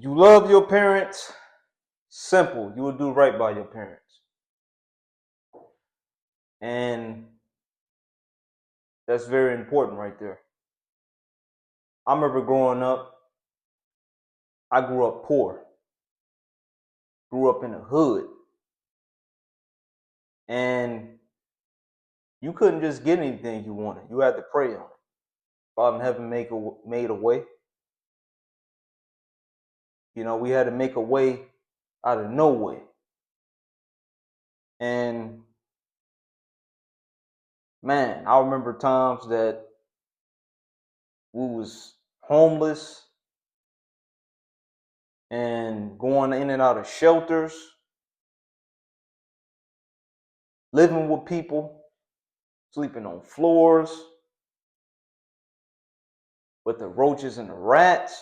You love your parents, simple. You will do right by your parents. And that's very important right there. I remember growing up, I grew up poor, grew up in the hood. And you couldn't just get anything you wanted. You had to pray on it. God in heaven made a way. You know, we had to make a way out of no way. And man, I remember times that we was homeless and going in and out of shelters, living with people, sleeping on floors with the roaches and the rats.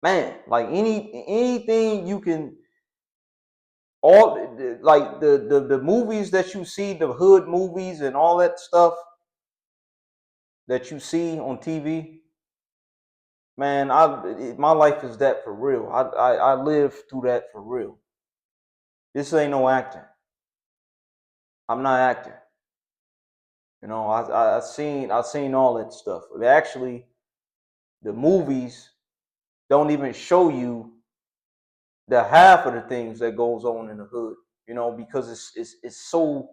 Man, like anything you can, all like the movies that you see, the hood movies and all that stuff that you see on TV. Man, my life is that for real. I live through that for real. This ain't no acting. I'm not acting. You know, I seen all that stuff. Actually, the movies don't even show you the half of the things that goes on in the hood. You know, because it's so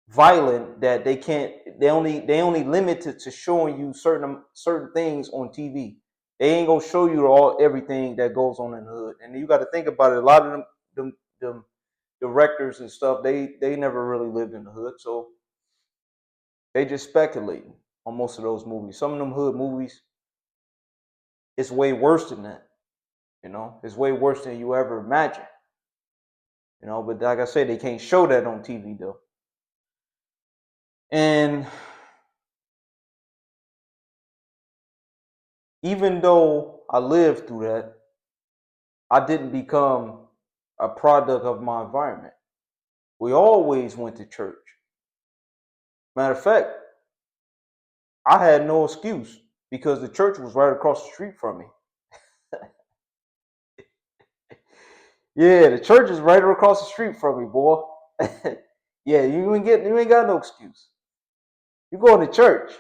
violent that they only limited to showing you certain things on TV. They ain't gonna show you everything that goes on in the hood. And you got to think about it. A lot of them directors and stuff, they never really lived in the hood, so they just speculating on most of those movies. Some of them hood movies, it's way worse than that. You know, it's way worse than you ever imagined. You know, but like I said, they can't show that on TV though. And even though I lived through that, I didn't become a product of my environment. We always went to church. Matter of fact, I had no excuse because the church was right across the street from me. Yeah, the church is right across the street from me, boy. Yeah, you ain't got no excuse. You going to church.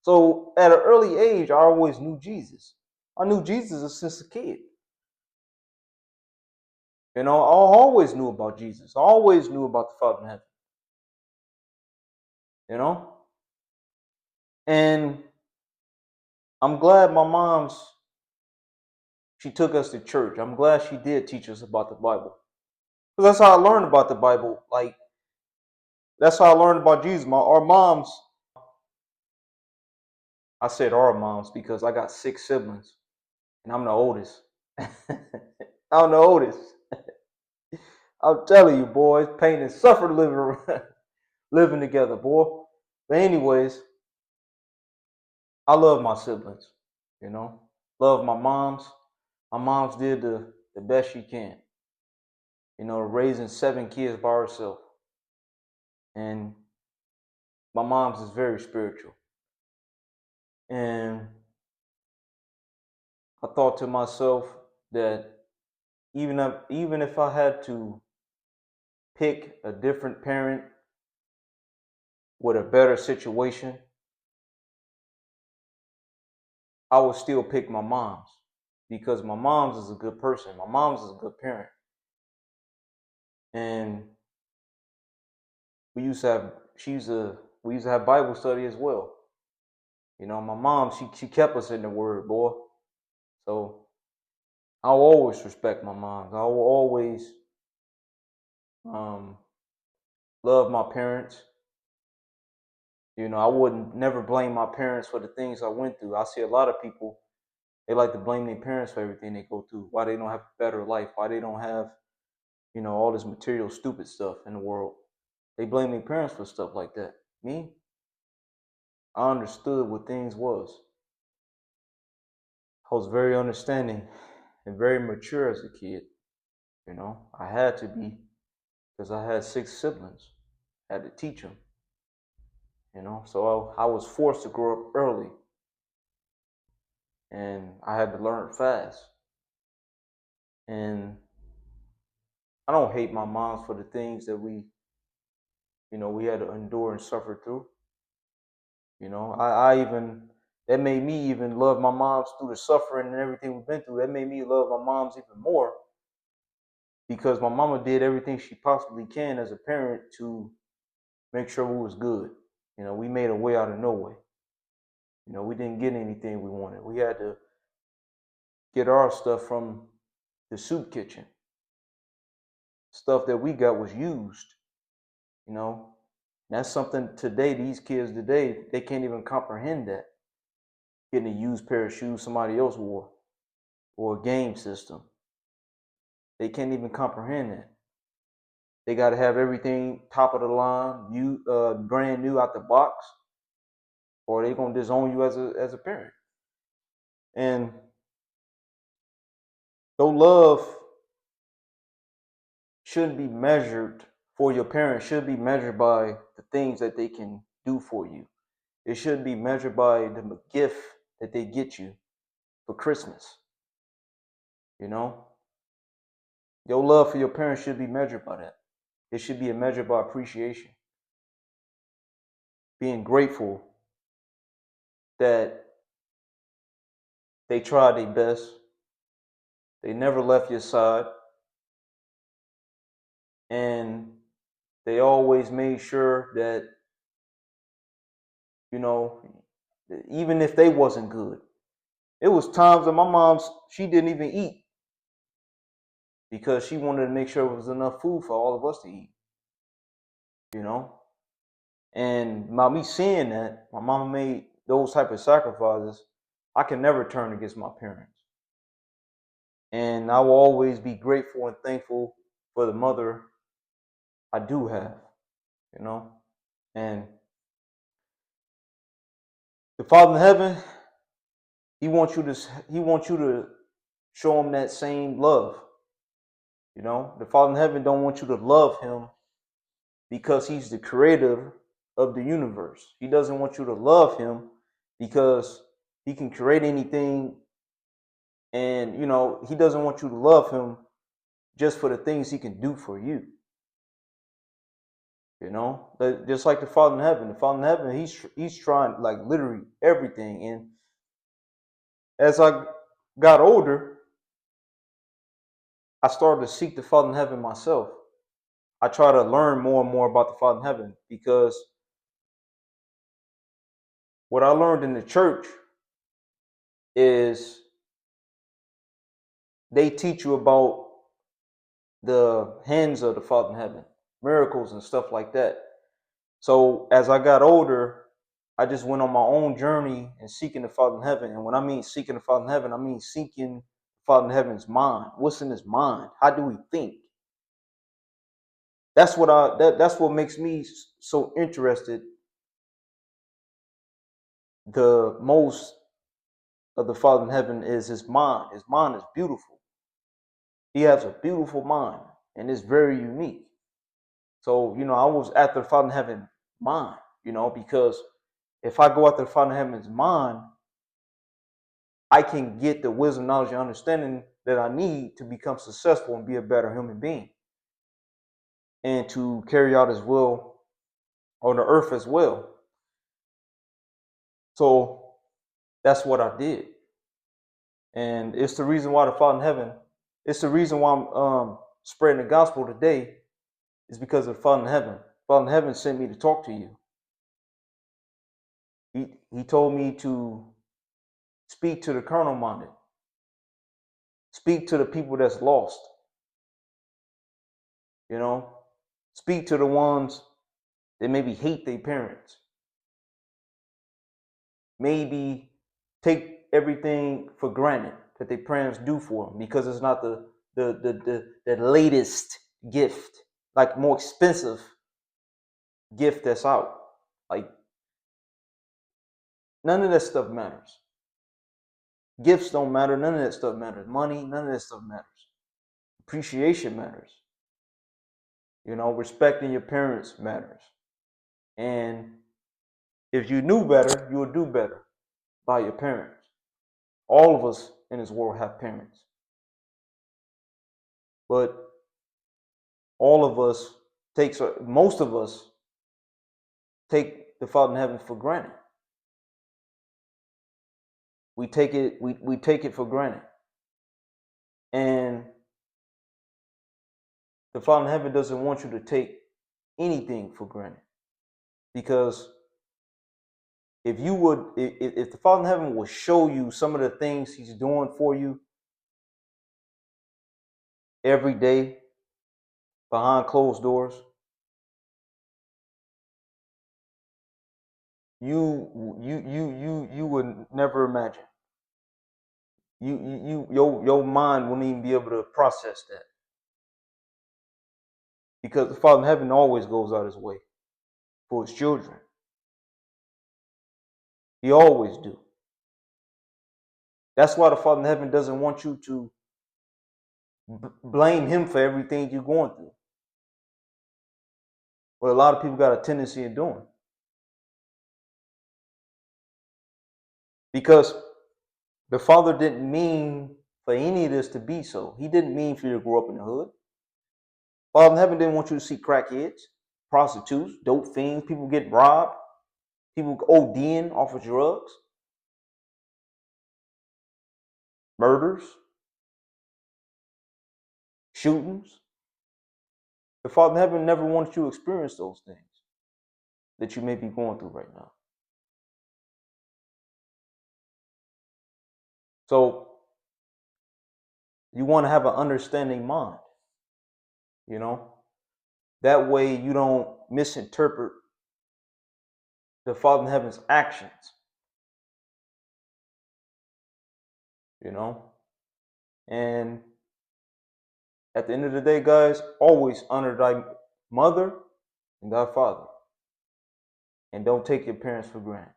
So at an early age, I always knew Jesus. I knew Jesus since a kid. You know, I always knew about Jesus. I always knew about the Father in heaven. You know? And I'm glad my mom's she took us to church. I'm glad she did teach us about the Bible. Because that's how I learned about the Bible. Like, that's how I learned about Jesus. Our moms, I said our moms because I got 6 siblings and I'm the oldest. I'm the oldest. I'm telling you, boys, pain and suffer living together, boy. But anyways, I love my siblings, you know. Love my moms. My mom's did the best she can, you know, raising 7 kids by herself. And my mom's is very spiritual. And I thought to myself that even if I had to pick a different parent with a better situation, I would still pick my mom's because my mom's is a good person. My mom's is a good parent. And we used to have we used to have Bible study as well. You know, my mom, she kept us in the word, boy. So I'll always respect my mom. I will always um, love my parents. You know, I wouldn't never blame my parents for the things I went through. I see a lot of people, they like to blame their parents for everything they go through. Why they don't have a better life? Why they don't have, you know, all this material stupid stuff in the world. They blame their parents for stuff like that. Me, I understood what things was. I was very understanding and very mature as a kid. You know, I had to be because I had 6 siblings. I had to teach them. You know, so I was forced to grow up early. and I had to learn fast. And I don't hate my moms for the things that we had to endure and suffer through. I even, that made me even love my moms through the suffering and everything we've been through. That made me love my moms even more because my mama did everything she possibly can as a parent to make sure we was good. We made a way out of no way. We didn't get anything we wanted. We had to get our stuff from the soup kitchen. Stuff that we got was used. You know, that's something today. These kids today, they can't even comprehend that. Getting a used pair of shoes somebody else wore, or a game system. They can't even comprehend that. They got to have everything top of the line, brand new out the box, or they gonna disown you as a parent. And though love shouldn't be measured for your parents, should be measured by the things that they can do for you. It should be measured by the gift that they get you for Christmas. Your love for your parents should be measured by that. It should be measured by appreciation, being grateful that they tried their best, they never left your side, and they always made sure that, even if they wasn't good. It was times that my mom's, she didn't even eat because she wanted to make sure there was enough food for all of us to eat, And by me seeing that, my mama made those type of sacrifices, I can never turn against my parents. And I will always be grateful and thankful for the mother I do have, And the Father in heaven, He wants you to show Him that same love. The Father in heaven don't want you to love Him because He's the creator of the universe. He doesn't want you to love Him because He can create anything, and He doesn't want you to love Him just for the things He can do for you. Just like the Father in heaven, He's trying like literally everything. And as I got older, I started to seek the Father in heaven myself. I try to learn more and more about the Father in heaven because what I learned in the church is they teach you about the hands of the Father in heaven, miracles and stuff like that. So as I got older, I just went on my own journey and seeking the Father in heaven. And when I mean seeking the Father in heaven, I mean seeking the Father in heaven's mind. What's in His mind? How do He think? That's what makes me so interested the most of the Father in heaven is His mind. His mind is beautiful. He has a beautiful mind, and it's very unique. So, I was after the Father in heaven mind, because if I go after the Father in heaven's mind, I can get the wisdom, knowledge, and understanding that I need to become successful and be a better human being, and to carry out His will on the earth as well. So that's what I did. And it's the reason why the Father in heaven, it's the reason why I'm spreading the gospel today, is because of the Father in heaven. Father in heaven sent me to talk to you. He told me to speak to the carnal minded, speak to the people that's lost, speak to the ones that maybe hate their parents, maybe take everything for granted that their parents do for them because it's not the latest gift, like more expensive gift that's out. Like none of that stuff matters. Gifts don't matter. None of that stuff matters. Money, none of that stuff matters. Appreciation matters. Respecting your parents matters. And if you knew better, you would do better by your parents. All of us in this world have parents. But all of us most of us take the Father in heaven for granted. We take it for granted. And the Father in heaven doesn't want you to take anything for granted. Because if the Father in heaven will show you some of the things he's doing for you every day behind closed doors, you would never imagine. Your mind wouldn't even be able to process that. Because the Father in heaven always goes out his way for his children. He always do. That's why the Father in heaven doesn't want you to blame him for everything you're going through. What a lot of people got a tendency of doing. Because the Father didn't mean for any of this to be so. He didn't mean for you to grow up in the hood. Father in heaven didn't want you to see crackheads, prostitutes, dope fiends, people get robbed, people ODing off of drugs, murders, shootings. The Father in heaven never wanted you to experience those things that you may be going through right now. So you want to have an understanding mind, you know? That way you don't misinterpret the Father in heaven's actions, you know? And at the end of the day, guys, always honor thy mother and thy father. And don't take your parents for granted.